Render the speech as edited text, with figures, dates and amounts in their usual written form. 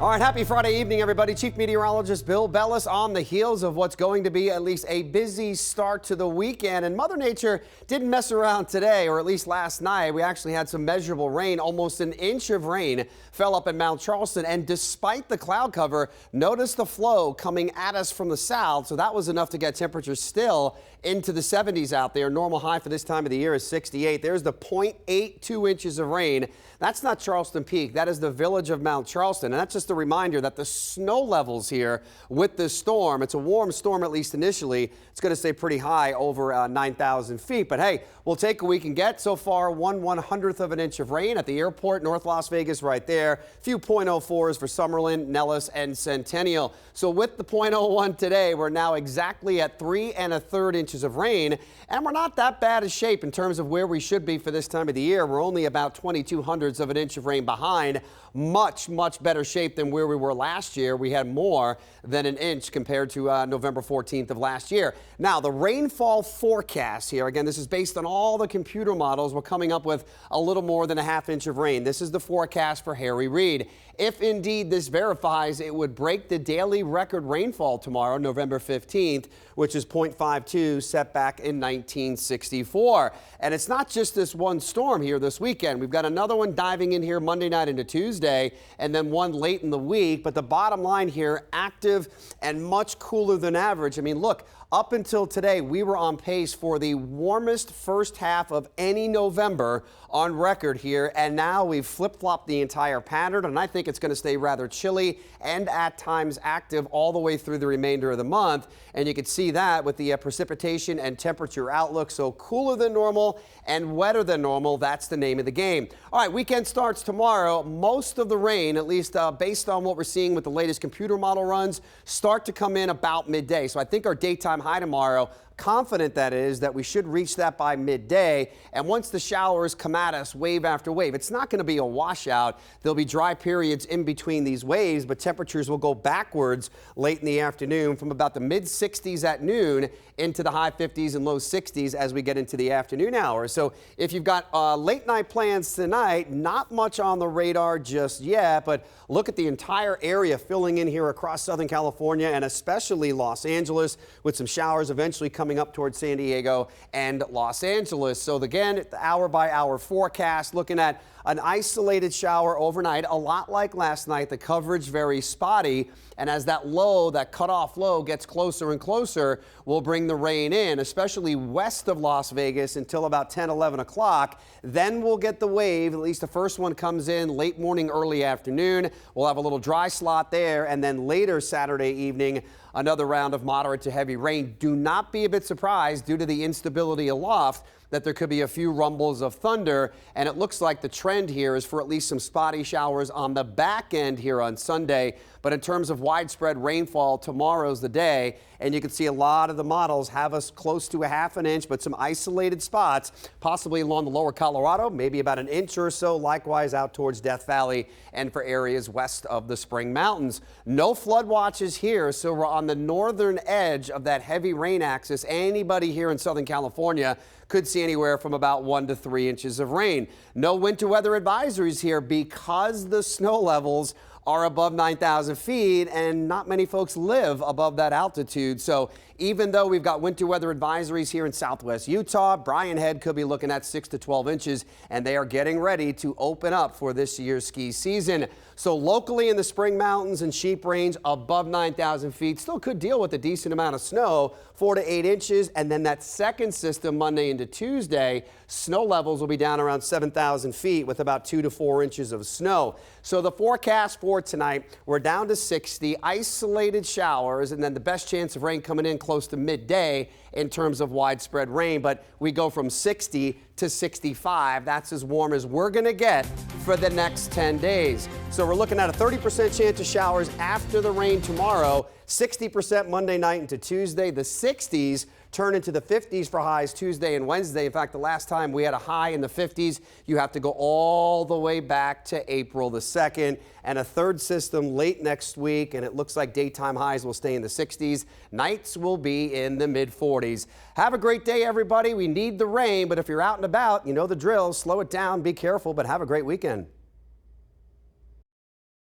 All right, happy Friday evening, everybody. Chief Meteorologist Bill Bellis on the heels of what's going to be at least a busy start to the weekend. And Mother Nature didn't mess around today, or at least last night. We actually had some measurable rain. Almost an inch of rain fell up in Mount Charleston. And despite the cloud cover, notice the flow coming at us from the south. So that was enough to get temperatures still into the 70s out there. Normal high for this time of the year is 68. There's the 0.82 inches of rain. That's not Charleston Peak. That is the village of Mount Charleston. And that's just a reminder that the snow levels here with this storm, it's a warm storm at least initially. It's going to stay pretty high over 9,000 feet. But hey, we'll take what we can get. So far, 1/100th of an inch of rain at the airport, North Las Vegas right there. A few .04s for Summerlin, Nellis, and Centennial. So with the .01 today, we're now exactly at 3 1/3 inches of rain. And we're not that bad a shape in terms of where we should be for this time of the year. We're only about 0.02 of an inch of rain behind. Much better shape than where we were last year. We had more than an inch compared to November 14th of last year. Now, the rainfall forecast here, again, this is based on all the computer models. We're coming up with a little more than a ½ inch of rain. This is the forecast for Harry Reid. If indeed this verifies, it would break the daily record rainfall tomorrow, November 15th, which is 0.52 set back in 1964. And it's not just this one storm here this weekend. We've got another one diving in here Monday night into Tuesday, and then one late in the week. But the bottom line here, active and much cooler than average. I mean, look, up until today, we were on pace for the warmest first half of any November on record here, and now we've flip-flopped the entire pattern, and I think it's going to stay rather chilly and at times active all the way through the remainder of the month. And you can see that with the precipitation and temperature outlook. So cooler than normal and wetter than normal. That's the name of the game. All right, weekend starts tomorrow. Most of the rain, at least based on what we're seeing with the latest computer model runs, start to come in about midday. So I think our daytime high tomorrow, confident that is, that we should reach that by midday. And once the showers come at us wave after wave, it's not going to be a washout. There'll be dry periods in between these waves, but temperatures will go backwards late in the afternoon from about the mid 60s at noon into the high 50s and low 60s as we get into the afternoon hours. So if you've got late night plans tonight, not much on the radar just yet, but look at the entire area filling in here across Southern California and especially Los Angeles with some showers eventually coming up towards San Diego and Los Angeles. So again, the hour by hour forecast, looking at an isolated shower overnight, a lot like last night. The coverage very spotty. And as that low, that cutoff low gets closer and closer, we'll bring the rain in, especially west of Las Vegas until about 10, 11 o'clock. Then we'll get the wave. At least the first one comes in late morning, early afternoon. We'll have a little dry slot there. And then later Saturday evening, another round of moderate to heavy rain. Do not be a bit surprised due to the instability aloft that there could be a few rumbles of thunder. And it looks like the trend here is for at least some spotty showers on the back end here on Sunday. But in terms of widespread rainfall, tomorrow's the day. And you can see a lot of the models have us close to a ½ inch, but some isolated spots, possibly along the lower Colorado, maybe about an inch or so, likewise out towards Death Valley and for areas west of the Spring Mountains. No flood watches here, so we're on the northern edge of that heavy rain axis. Anybody here in Southern California could see anywhere from about 1 to 3 inches of rain. No winter weather advisories here because the snow levels are above 9,000 feet and not many folks live above that altitude. So even though we've got winter weather advisories here in southwest Utah, Brian Head could be looking at 6 to 12 inches, and they are getting ready to open up for this year's ski season. So locally in the Spring Mountains and Sheep Range above 9,000 feet, still could deal with a decent amount of snow, 4 to 8 inches. And then that second system Monday into Tuesday, snow levels will be down around 7,000 feet with about 2 to 4 inches of snow. So the forecast for tonight, we're down to 60, isolated showers, and then the best chance of rain coming in close to midday in terms of widespread rain. But we go from 60 to 65. That's as warm as we're going to get for the next 10 days. So we're looking at a 30% chance of showers after the rain tomorrow, 60% Monday night into Tuesday. The 60s turn into the 50s for highs Tuesday and Wednesday. In fact, the last time we had a high in the 50s, you have to go all the way back to April the 2nd. And a third system late next week, and it looks like daytime highs will stay in the 60s. Nights will be in the mid 40s. Have a great day, everybody. We need the rain, but if you're out and about, you know the drill. Slow it down, be careful, but have a great weekend.